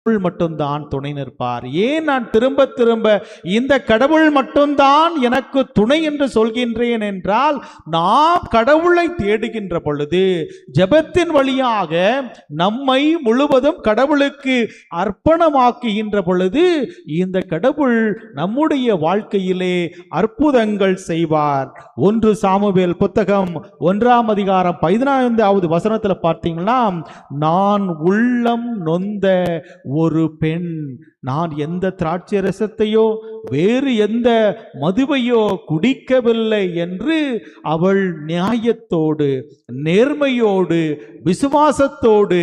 மட்டும்தான் துணை நிற்பார். ஏன் நான் திரும்ப திரும்ப இந்த கடவுள் மட்டும்தான் எனக்கு துணை என்று சொல்கின்றேன் என்றால், நாம் கடவுளை தேடுகின்ற பொழுது, ஜெபத்தின் வழியாக நம்மை முழுவதும் கடவுளுக்கு அர்ப்பணமாக்குகின்ற பொழுது, இந்த கடவுள் நம்முடைய வாழ்க்கையிலே அற்புதங்கள் செய்வார். 1 சாமுவேல் புத்தகம் 1ஆம் அதிகாரம் 15வது வசனத்தில் பார்த்தீங்கன்னா, நான் உள்ளம் நொந்த ஒரு பெண், நான் எந்த திராட்சை ரசத்தையோ வேறு எந்த மதுவையோ குடிக்கவில்லை என்று அவள் நியாயத்தோடு, நேர்மையோடு, விசுவாசத்தோடு,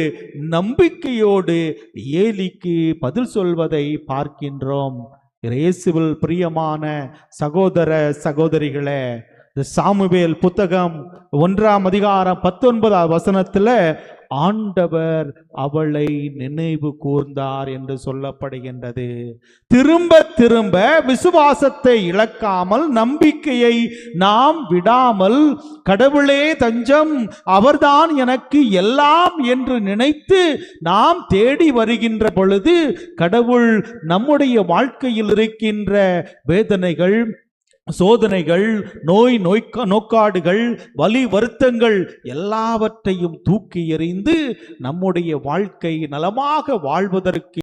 நம்பிக்கையோடு ஏலிக்கு பதில் சொல்வதை பார்க்கின்றோம். இயேசுவில் பிரியமான சகோதர சகோதரிகளே, சாமுவேல் புத்தகம் 1ஆம் அதிகாரம் 19வது வசனத்தில் ஆண்டவர் அவளை நினைவு கூர்ந்தார் என்று சொல்லப்படுகின்றது. திரும்ப திரும்ப விசுவாசத்தை இழக்காமல், நம்பிக்கையை நாம் விடாமல், கடவுளே தஞ்சம், அவர்தான் எனக்கு எல்லாம் என்று நினைத்து நாம் தேடி வருகின்ற பொழுது, கடவுள் நம்முடைய வாழ்க்கையில் இருக்கின்ற வேதனைகள், சோதனைகள், நோக்காடுகள், வலி வருத்தங்கள் எல்லாவற்றையும் தூக்கி எறிந்து நம்முடைய வாழ்க்கை நலமாக வாழ்வதற்கு